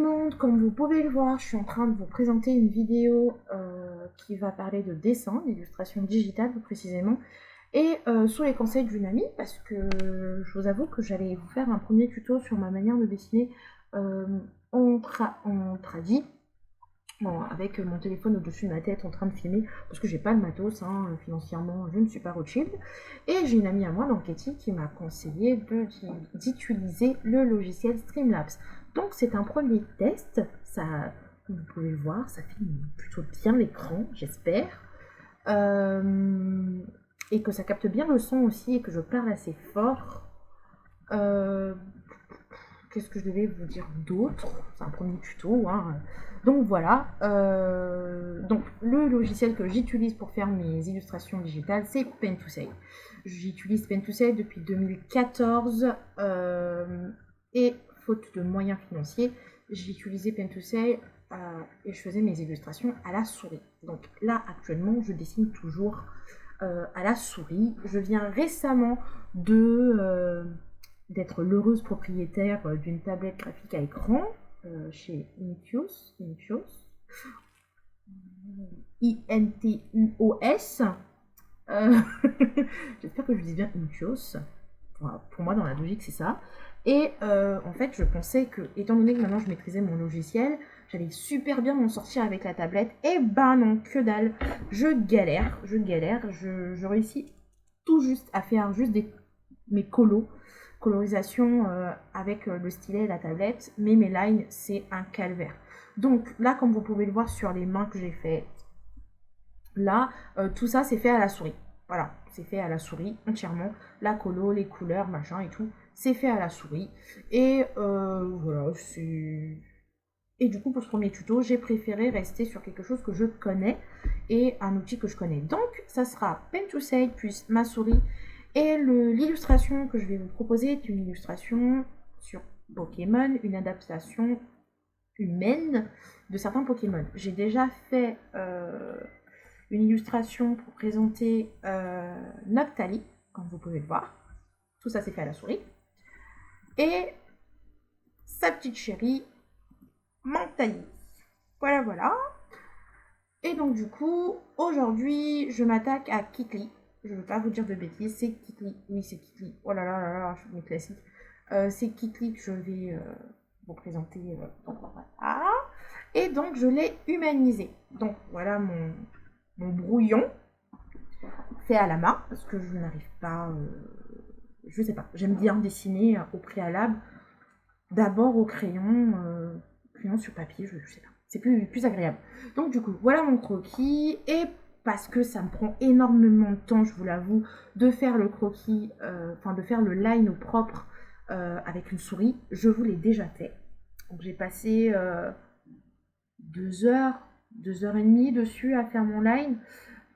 monde, comme vous pouvez le voir, je suis en train de vous présenter une vidéo qui va parler de dessin, d'illustration digitale plus précisément, et sous les conseils d'une amie, parce que je vous avoue que j'allais vous faire un premier tuto sur ma manière de dessiner en tradi, avec mon téléphone au-dessus de ma tête en train de filmer, parce que j'ai pas de matos, financièrement je ne suis pas Rothschild, et j'ai une amie à moi, donc Katie, qui m'a conseillé d'utiliser le logiciel Streamlabs. Donc c'est un premier test, ça, comme vous pouvez le voir, ça filme plutôt bien l'écran, j'espère, et que ça capte bien le son aussi, et que je parle assez fort. Qu'est-ce que je devais vous dire d'autre? C'est un premier tuto, hein. Donc voilà, donc le logiciel que j'utilise pour faire mes illustrations digitales, c'est Pen2Say. J'utilise Pen2Say depuis 2014, et faute de moyens financiers, j'ai utilisé Pen2Say et je faisais mes illustrations à la souris. Donc là, actuellement, je dessine toujours à la souris. Je viens récemment d'être l'heureuse propriétaire d'une tablette graphique à écran chez Intuos, I-N-T-U-O-S. J'espère que je dis bien Intuos. Pour moi, dans la logique, c'est ça. Et en fait, je pensais que, étant donné que maintenant je maîtrisais mon logiciel, j'allais super bien m'en sortir avec la tablette. Et ben non, que dalle. Je galère. Je réussis tout juste à faire juste mes colorisation avec le stylet et la tablette, mais mes lines, c'est un calvaire. Donc là, comme vous pouvez le voir sur les mains que j'ai fait, là, tout ça, c'est fait à la souris. Voilà, c'est fait à la souris entièrement. La colo, les couleurs, machin et tout, c'est fait à la souris. Et voilà, c'est... Et du coup, pour ce premier tuto, j'ai préféré rester sur quelque chose que je connais et un outil que je connais. Donc, ça sera Pen2Say plus ma souris. Et l'illustration que je vais vous proposer est une illustration sur Pokémon, une adaptation humaine de certains Pokémon. J'ai déjà fait une illustration pour présenter Noctali, comme vous pouvez le voir. Tout ça, c'est fait à la souris. Et sa petite chérie, Mentali. Voilà, voilà. Et donc, du coup, aujourd'hui, je m'attaque à Kikli. Je ne veux pas vous dire de bêtises, c'est Kikli. Oui, c'est Kikli. Oh là là là là, je fais mes classiques. C'est Kikli que je vais vous présenter. Donc, voilà. Et donc, je l'ai humanisé. Donc, voilà mon brouillon fait à la main, parce que je n'arrive pas... je sais pas, j'aime bien dessiner au préalable. D'abord au crayon sur papier, je sais pas. C'est plus agréable. Donc du coup, voilà mon croquis. Et parce que ça me prend énormément de temps, je vous l'avoue, de faire le croquis, de faire le line au propre avec une souris, je vous l'ai déjà fait. Donc j'ai passé 2 heures, 2 heures et demie dessus à faire mon line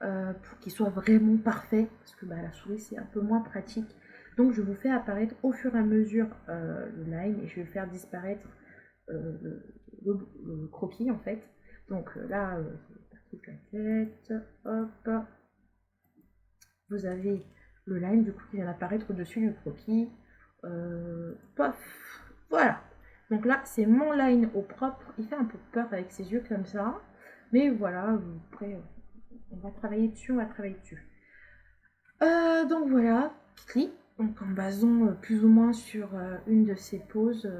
pour qu'il soit vraiment parfait. Parce que la souris, c'est un peu moins pratique. Donc je vous fais apparaître au fur et à mesure le line et je vais faire disparaître le croquis en fait. Donc là, je vais la tête, hop. Vous avez le line du coup qui vient d'apparaître au-dessus du croquis. Pof, voilà. Donc là, c'est mon line au propre. Il fait un peu peur avec ses yeux comme ça. Mais voilà, après, on va travailler dessus, donc voilà, Kikli, donc en basant plus ou moins sur une de ses poses.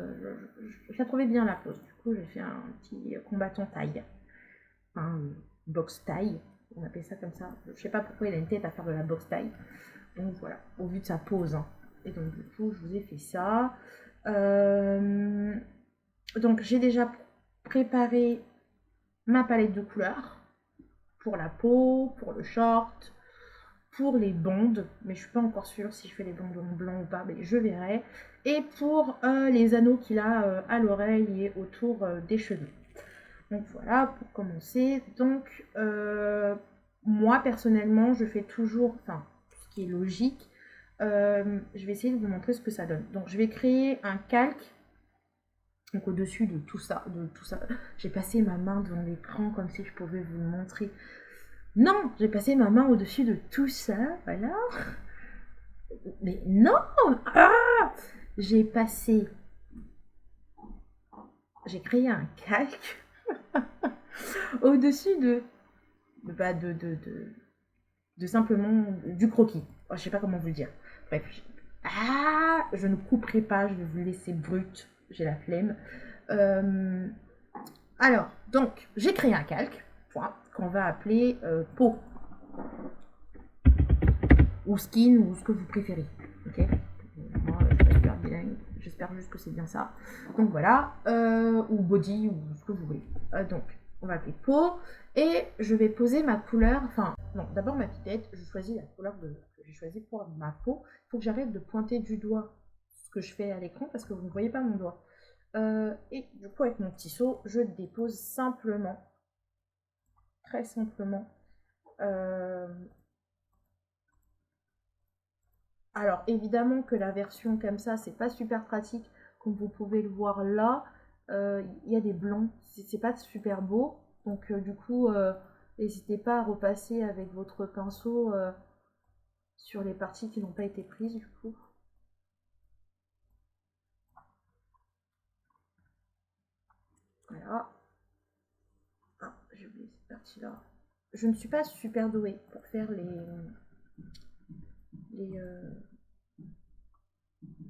Je la trouvais bien la pose, du coup j'ai fait un petit combattant taille, un box taille, on appelle ça comme ça. Je sais pas pourquoi il a une tête à faire de la box taille. Donc voilà, au vu de sa pose. Et donc du coup je vous ai fait ça. Donc j'ai déjà préparé ma palette de couleurs pour la peau, pour le short, pour les bandes, mais je suis pas encore sûre si je fais les bandes en blanc ou pas, mais je verrai. Et pour les anneaux qu'il a à l'oreille et autour des cheveux. Donc voilà, pour commencer. Donc moi personnellement, je fais toujours, ce qui est logique, je vais essayer de vous montrer ce que ça donne. Donc je vais créer un calque. Donc au-dessus de tout ça, j'ai passé ma main devant l'écran comme si je pouvais vous le montrer. Non, j'ai passé ma main au-dessus de tout ça, voilà. Mais non, j'ai passé j'ai créé un calque au-dessus de simplement du croquis. Oh, je sais pas comment vous le dire. Bref, je ne couperai pas, je vais vous laisser brut, j'ai la flemme. Alors, donc, j'ai créé un calque, point, qu'on va appeler peau. Ou skin, ou ce que vous préférez. Ok. Moi, je suis pas super bilingue, j'espère juste que c'est bien ça. Donc voilà, ou body, ou ce que vous voulez. Donc, on va appeler peau, et je vais poser ma couleur, enfin, non, d'abord ma petite, je choisis la couleur que j'ai choisie pour ma peau. Il faut que j'arrête de pointer du doigt ce que je fais à l'écran, parce que vous ne voyez pas mon doigt. Et du coup, avec mon petit seau, je dépose simplement, très simplement, alors évidemment que la version comme ça, c'est pas super pratique, comme vous pouvez le voir là. Il y a des blancs, c'est pas super beau. Donc du coup, n'hésitez pas à repasser avec votre pinceau sur les parties qui n'ont pas été prises du coup. Voilà. Ah, j'ai oublié cette partie-là. Je ne suis pas super douée pour faire les, euh,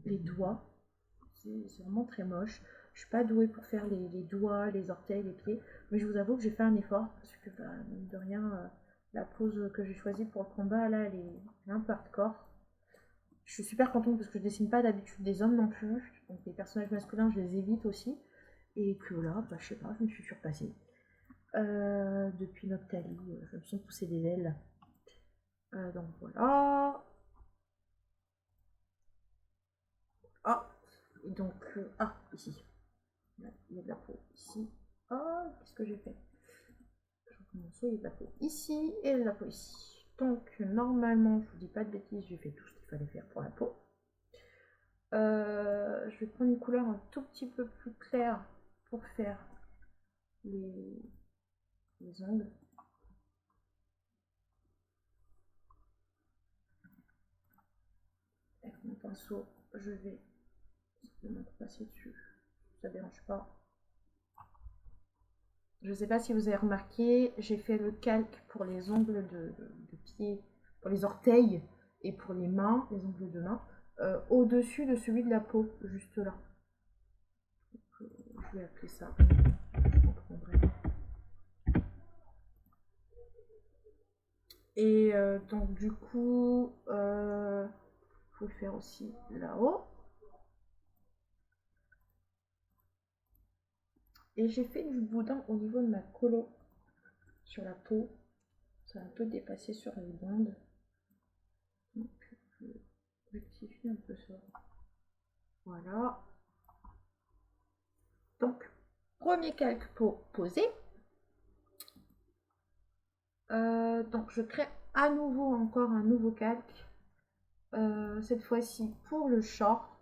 les doigts. C'est vraiment très moche. Je suis pas douée pour faire les doigts, les orteils, les pieds. Mais je vous avoue que j'ai fait un effort. Parce que, bah, mine de rien, la pose que j'ai choisie pour le combat, là, elle est un peu hardcore. Je suis super contente parce que je dessine pas d'habitude des hommes non plus. Donc les personnages masculins, je les évite aussi. Et que là, bah, je sais pas, je me suis surpassée. Depuis Noctali, je me sens pousser des ailes. Donc voilà. Ah, et donc, ici. Il y a de la peau ici. Ah, qu'est-ce que j'ai fait? Je recommence, il y a de la peau ici et de la peau ici. Donc, normalement, je vous dis pas de bêtises, j'ai fait tout ce qu'il fallait faire pour la peau. Je vais prendre une couleur un tout petit peu plus claire pour faire les ongles. Avec mon pinceau, je vais simplement passer dessus. Ça ne dérange pas. Je ne sais pas si vous avez remarqué, j'ai fait le calque pour les ongles de pied, pour les orteils et pour les mains, les ongles de main, au-dessus de celui de la peau, juste là. Donc, je vais appeler ça. Je reprendrai. Et donc du coup, faut le faire aussi là-haut. Et j'ai fait du boudin au niveau de ma colo sur la peau. Ça a un peu dépassé sur les bandes. Donc je rectifie un peu ça. Voilà. Donc, premier calque peau posé. Donc je crée à nouveau encore un nouveau calque. Cette fois-ci pour le short.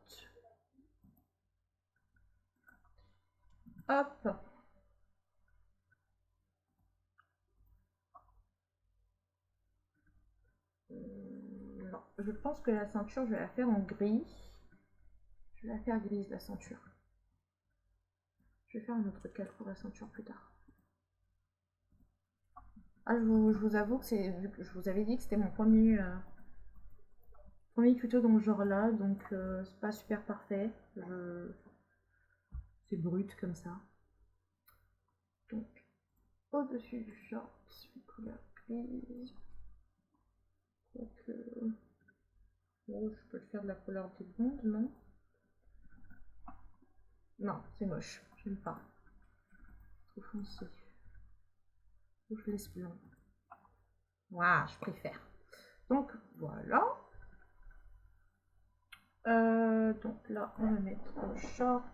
Hop. Non, je pense que la ceinture, je vais la faire en gris. Je vais la faire grise, la ceinture. Je vais faire un autre calque pour la ceinture plus tard. Ah, je vous avoue que je vous avais dit que c'était mon premier tuto dans ce genre-là, donc c'est pas super parfait. C'est brut comme ça. Donc, au-dessus du short, couleur grise. Donc, bon, je peux le faire de la couleur des blondes, non? Non, c'est moche, j'aime pas. Trop foncé. Je laisse blanc. Waouh, je préfère. Donc, voilà. Donc là, on va mettre short.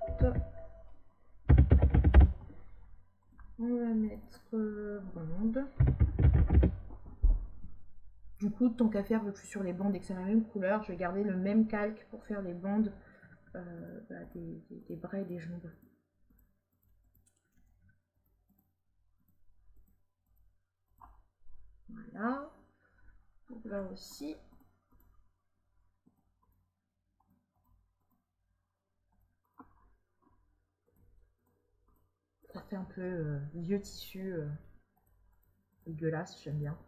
On va mettre blonde. Du coup, tant qu'à faire, vu que je suis sur les bandes et que c'est la même couleur, je vais garder le même calque pour faire les bandes des bras et des jambes. Voilà. Donc là aussi. fait un peu vieux tissu dégueulasse, j'aime bien.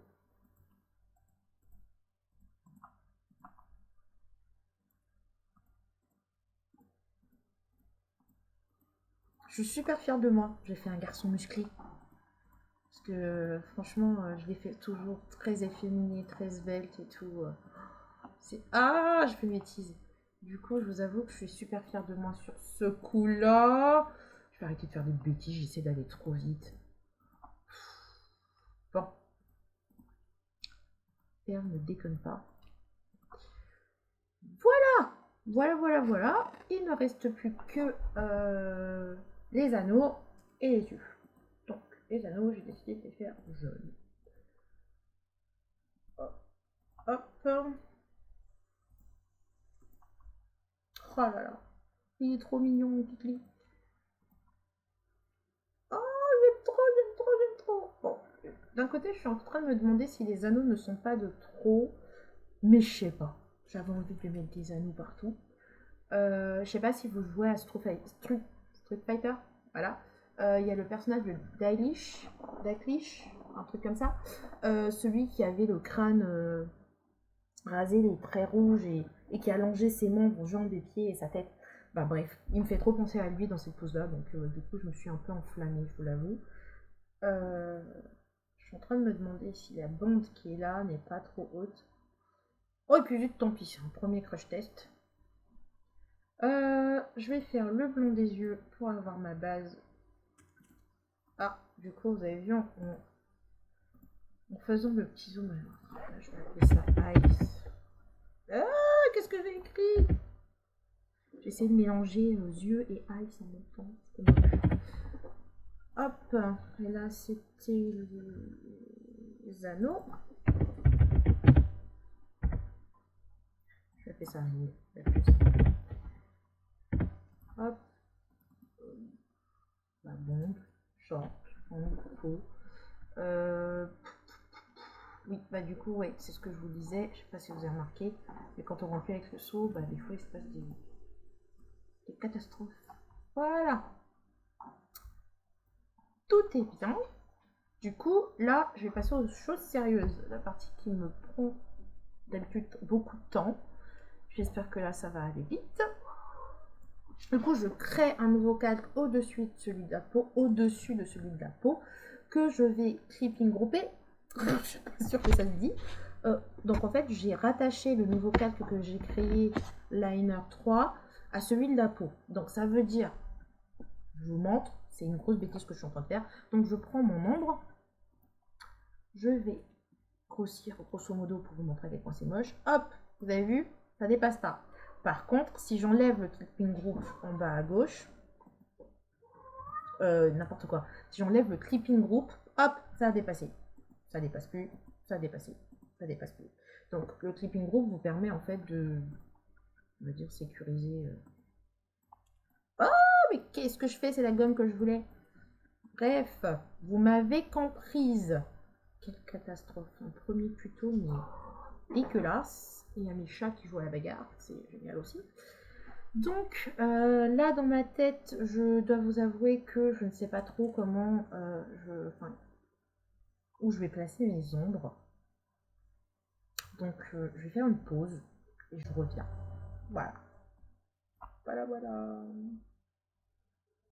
Je suis super fière de moi, j'ai fait un garçon musclé. Parce que franchement, je l'ai fait toujours très efféminé, très svelte et tout. C'est... Ah, je fais une bêtise. Du coup, je vous avoue que je suis super fière de moi sur ce coup-là. Je vais arrêter de faire des bêtises, j'essaie d'aller trop vite. Bon. Perle ne déconne pas. Voilà. Voilà. Il ne reste plus que les anneaux et les yeux. Donc, les anneaux, j'ai décidé de les faire jaunes. Hop. Oh là là. Il est trop mignon, mon Kikli. Oh, j'aime trop. Bon, d'un côté, je suis en train de me demander si les anneaux ne sont pas de trop. Mais je sais pas. J'avais envie de lui mettre des anneaux partout. Je sais pas si vous jouez à Street Fighter. Voilà. Il y a le personnage de Dalish, un truc comme ça. Celui qui avait le crâne rasé, les traits rouges et qui allongeait ses membres, jambes et pieds et sa tête. Bah bref, il me fait trop penser à lui dans cette pose-là, donc du coup je me suis un peu enflammée, je vous l'avoue. Je suis en train de me demander si la bande qui est là n'est pas trop haute. Oh, et puis vite, tant pis, c'est un premier crush test. Je vais faire le blond des yeux pour avoir ma base. Ah, du coup, vous avez vu en faisant le petit zoom. Alors, là, je vais appeler ça Ice. Ah, qu'est-ce que j'ai écrit? J'essaie de mélanger aux yeux et Ice en même temps. Hop, et là, c'était les anneaux. Je vais appeler ça hop. La bombe, short, faux. Oui, bah du coup, ouais, c'est ce que je vous disais. Je sais pas si vous avez remarqué, mais quand on remplit avec le seau, bah des fois il se passe des catastrophes. Voilà, tout est bien. Du coup, là, je vais passer aux choses sérieuses. La partie qui me prend d'habitude beaucoup de temps. J'espère que là, ça va aller vite. Du coup, je crée un nouveau calque au-dessus de celui de la peau, que je vais clipping grouper. Je suis pas sûre que ça se dit. Donc en fait, j'ai rattaché le nouveau calque que j'ai créé, Liner 3, à celui de la peau. Donc ça veut dire, je vous montre, c'est une grosse bêtise que je suis en train de faire. Donc je prends mon ombre, je vais grossir grosso modo pour vous montrer à quel point c'est moche. Hop, vous avez vu, ça dépasse pas. Par contre, si j'enlève le clipping group en bas à gauche, n'importe quoi, si j'enlève le clipping group, hop, ça a dépassé. Ça dépasse plus, ça a dépassé, ça dépasse plus. Donc le clipping group vous permet en fait de, on va dire, sécuriser. Oh, mais qu'est-ce que je fais? C'est la gomme que je voulais. Bref, vous m'avez comprise. Quelle catastrophe. Un premier tuto, mais dégueulasse. Il y a mes chats qui jouent à la bagarre, c'est génial aussi. Donc là dans ma tête, je dois vous avouer que je ne sais pas trop comment où je vais placer mes ombres. Donc je vais faire une pause et je reviens. Voilà. Voilà.